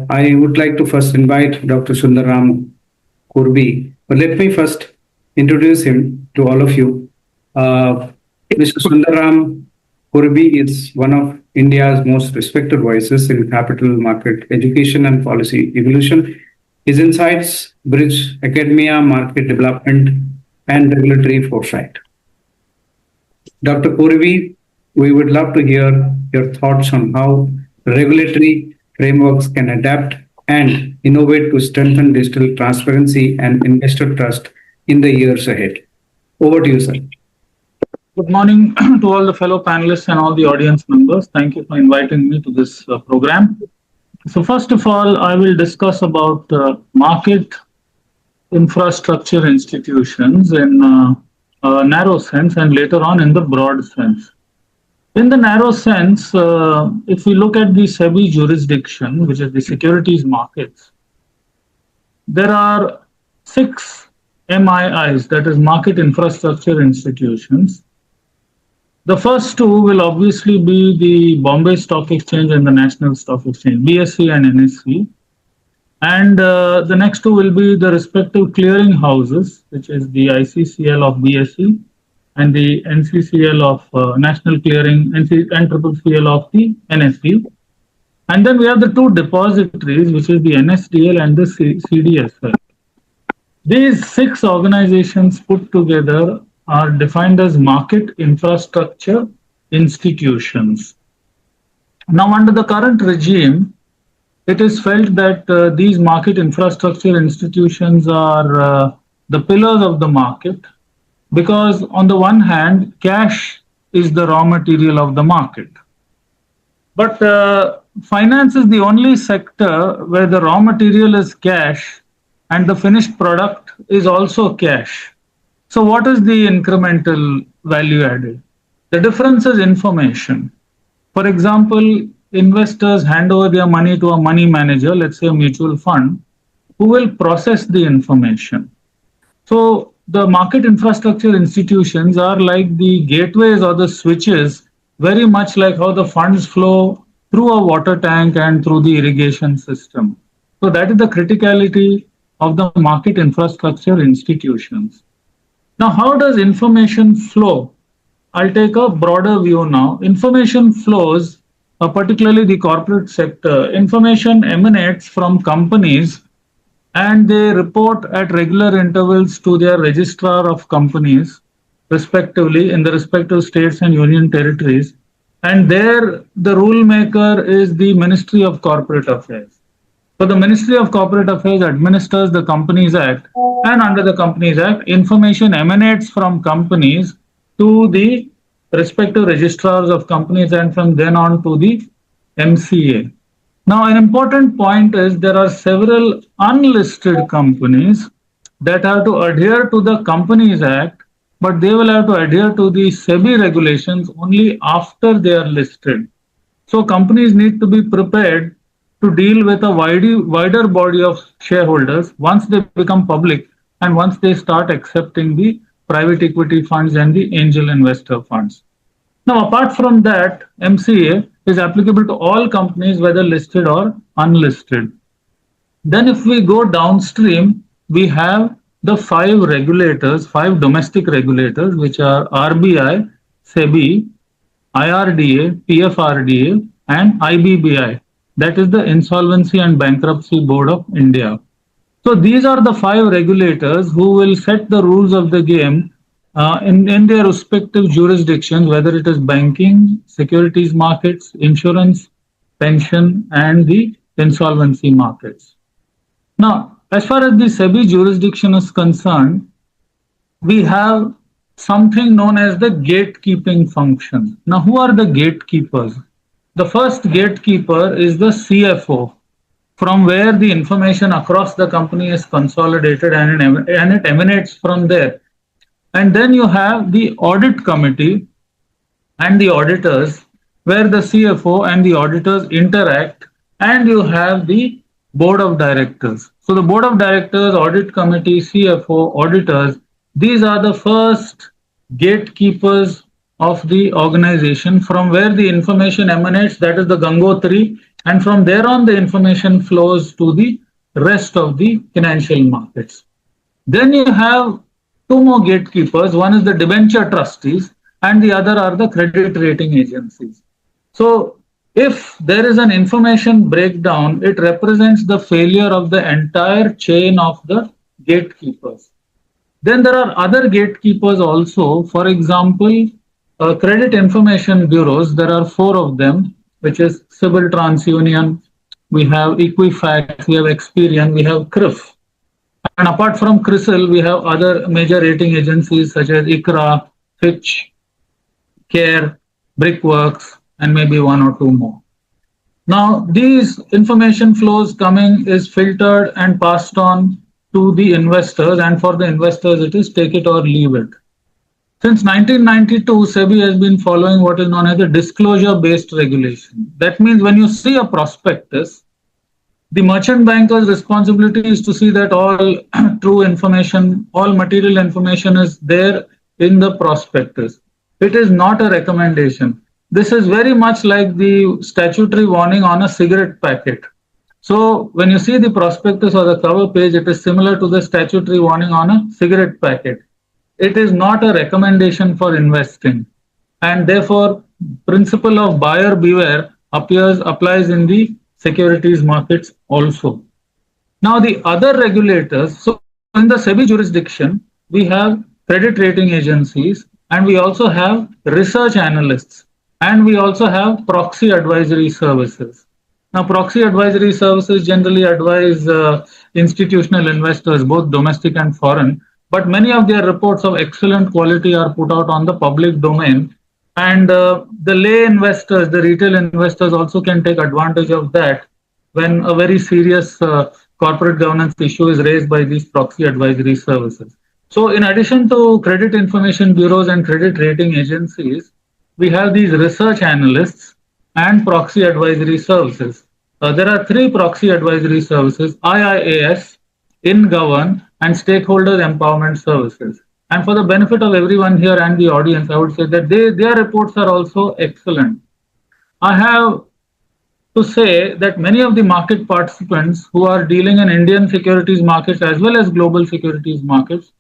I would like to first invite Dr. Sunder Ram Korivi, but let me first introduce him to all of you. Mr. Sunder Ram Korivi is one of India's most respected voices in capital market education and policy evolution. His insights bridge academia, market development, and regulatory foresight. Dr. Korivi, we would love to hear your thoughts on how regulatory frameworks can adapt and innovate to strengthen digital transparency and investor trust in the years ahead. Over to you, sir. Good morning to all the fellow panelists and all the audience members. Thank you for inviting me to this program. So first of all, I will discuss about market infrastructure institutions in a narrow sense and later on in the broad sense. In the narrow sense, if we look at the SEBI jurisdiction, which is the securities markets, there are 6 MIIs, that is market infrastructure institutions. The first 2 will obviously be the Bombay Stock Exchange and the National Stock Exchange, BSE and NSE. And the next 2 will be the respective clearing houses, which is the ICCL of BSE and the NCCL of National Clearing and NCCL of the NSE. And then we have the 2 depositories, which is the NSDL and the CDSL. These 6 organizations put together are defined as market infrastructure institutions. Now, under the current regime, it is felt that these market infrastructure institutions are the pillars of the market because, on the one hand, cash is the raw material of the market. But finance is the only sector where the raw material is cash and the finished product is also cash. So what is the incremental value added? The difference is information. For example, investors hand over their money to a money manager, let's say a mutual fund, who will process the information. So the market infrastructure institutions are like the gateways or the switches, very much like how the funds flow through a water tank and through the irrigation system. So that is the criticality of the market infrastructure institutions. Now, how does information flow? I'll take a broader view now. Information flows, particularly the corporate sector. Information emanates from companies and they report at regular intervals to their registrar of companies, respectively, in the respective states and union territories. And there, the rule maker is the Ministry of Corporate Affairs. So the Ministry of Corporate Affairs administers the Companies Act, and under the Companies Act, information emanates from companies to the respective registrars of companies and from then on to the MCA. Now, an important point is there are several unlisted companies that have to adhere to the Companies Act, but they will have to adhere to the SEBI regulations only after they are listed. So companies need to be prepared to deal with a wider body of shareholders once they become public and once they start accepting the private equity funds and the angel investor funds. Now, apart from that, MCA is applicable to all companies, whether listed or unlisted. Then if we go downstream, we have the 5 regulators, 5 domestic regulators, which are RBI, SEBI, IRDA, PFRDA, and IBBI. That is the Insolvency and Bankruptcy Board of India. So these are the 5 regulators who will set the rules of the game in their respective jurisdictions, whether it is banking, securities markets, insurance, pension, and the insolvency markets. Now, as far as the SEBI jurisdiction is concerned, we have something known as the gatekeeping function. Now, who are the gatekeepers? The first gatekeeper is the CFO, from where the information across the company is consolidated and it emanates from there. And then you have the audit committee and the auditors, where the CFO and the auditors interact, and you have the board of directors. So the board of directors, audit committee, CFO, auditors, these are the first gatekeepers of the organization from where the information emanates. That is the Gangotri, And from there on, the information flows to the rest of the financial markets. Then you have two more gatekeepers. One is the debenture trustees, and the other are the credit rating agencies. So, if there is an information breakdown, it represents the failure of the entire chain of the gatekeepers. Then there are other gatekeepers also. For example, credit information bureaus, there are four of them, which is Civil TransUnion, we have Equifax, we have Experian, we have CRIF. And apart from CRISIL, we have other major rating agencies such as ICRA, Fitch, CARE, Brickworks, and maybe one or two more. Now, these information flows coming is filtered and passed on to the investors, and for the investors, it is take it or leave it. Since 1992, SEBI has been following what is known as a disclosure-based regulation. That means when you see a prospectus, the merchant banker's responsibility is to see that all true information, all material information is there in the prospectus. It is not a recommendation. This is very much like the statutory warning on a cigarette packet. So when you see the prospectus or the cover page, it is similar to the statutory warning on a cigarette packet. It is not a recommendation for investing, and therefore principle of buyer beware applies in the securities markets also. Now the other regulators, so in the SEBI jurisdiction, we have credit rating agencies, and we also have research analysts, and we also have proxy advisory services. Now, proxy advisory services generally advise institutional investors, both domestic and foreign, but many of their reports of excellent quality are put out on the public domain. And the lay investors, the retail investors also can take advantage of that when a very serious corporate governance issue is raised by these proxy advisory services. So in addition to credit information bureaus and credit rating agencies, we have these research analysts and proxy advisory services. There are three proxy advisory services: IIAS, InGovern, and Stakeholder Empowerment Services. And for the benefit of everyone here and the audience, I would say that their reports are also excellent. I have to say that many of the market participants who are dealing in Indian securities markets as well as global securities markets,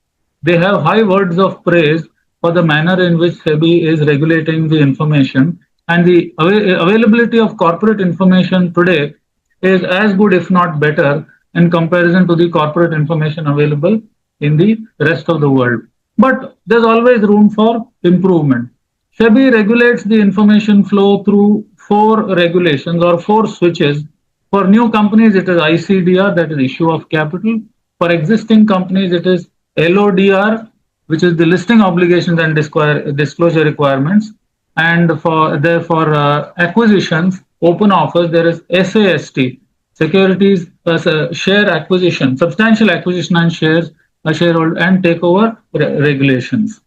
they have high words of praise for the manner in which SEBI is regulating the information, and the availability of corporate information today is as good, if not better, in comparison to the corporate information available in the rest of the world. But there's always room for improvement. SEBI regulates the information flow through four regulations or four switches. For new companies, it is ICDR, that is issue of capital. For existing companies, it is LODR, which is the listing obligations and disclosure requirements. And for acquisitions, open offers, there is SAST, securities share acquisition, substantial acquisition and shares, shareholder and takeover regulations.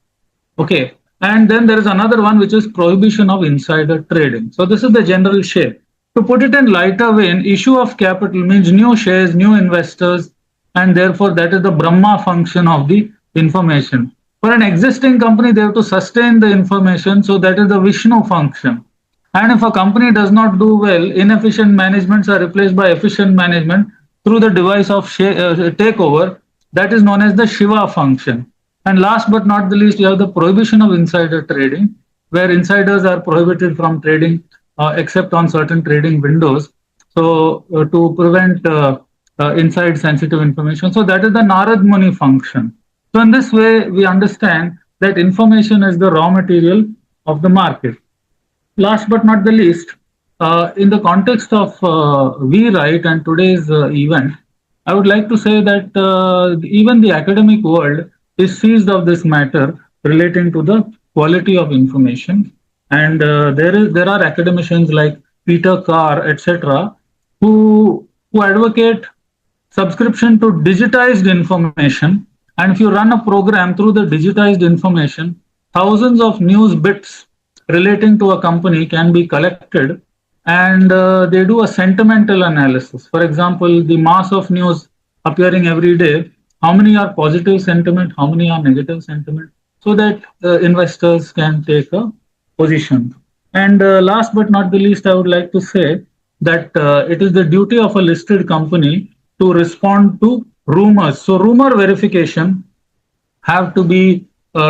Okay. And then there is another one which is prohibition of insider trading. So this is the general shape. To put it in lighter vein, issue of capital means new shares, new investors, and therefore that is the Brahma function of the information. For an existing company, they have to sustain the information, so that is the Vishnu function. And if a company does not do well, inefficient managements are replaced by efficient management through the device of takeover, that is known as the Shiva function. And last but not the least, you have the prohibition of insider trading, where insiders are prohibited from trading except on certain trading windows. So to prevent inside sensitive information. So that is the Narad Muni function. So in this way, we understand that information is the raw material of the market. Last but not the least, in the context of VRIGHT and today's event, I would like to say that even the academic world is seized of this matter relating to the quality of information. And there are academicians like Peter Carr, etc., who advocate subscription to digitized information. And if you run a program through the digitized information, thousands of news bits relating to a company can be collected, and they do a sentimental analysis. For example, the mass of news appearing every day, how many are positive sentiment, how many are negative sentiment, so that investors can take a position. And last but not the least, I would like to say that it is the duty of a listed company to respond to rumors. So rumor verification have to be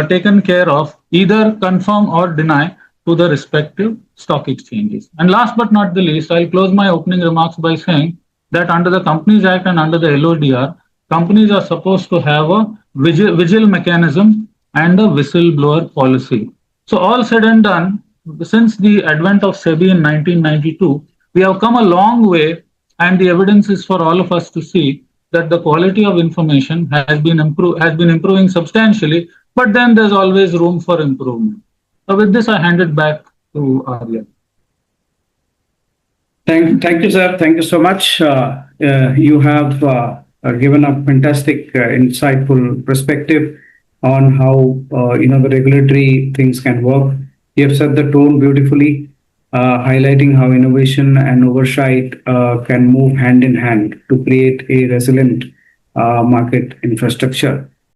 taken care of, either confirm or deny to the respective stock exchanges. And last but not the least, I'll close my opening remarks by saying that under the Companies Act and under the LODR, companies are supposed to have a vigil mechanism and a whistleblower policy. So all said and done, since the advent of SEBI in 1992, we have come a long way, and the evidence is for all of us to see that the quality of information has been improving substantially, but then there's always room for improvement. So with this, I hand it back to Arya. Thank you, sir. Thank you so much. You have given a fantastic, insightful perspective on how the regulatory things can work. You have set the tone beautifully, highlighting how innovation and oversight can move hand in hand to create a resilient market infrastructure.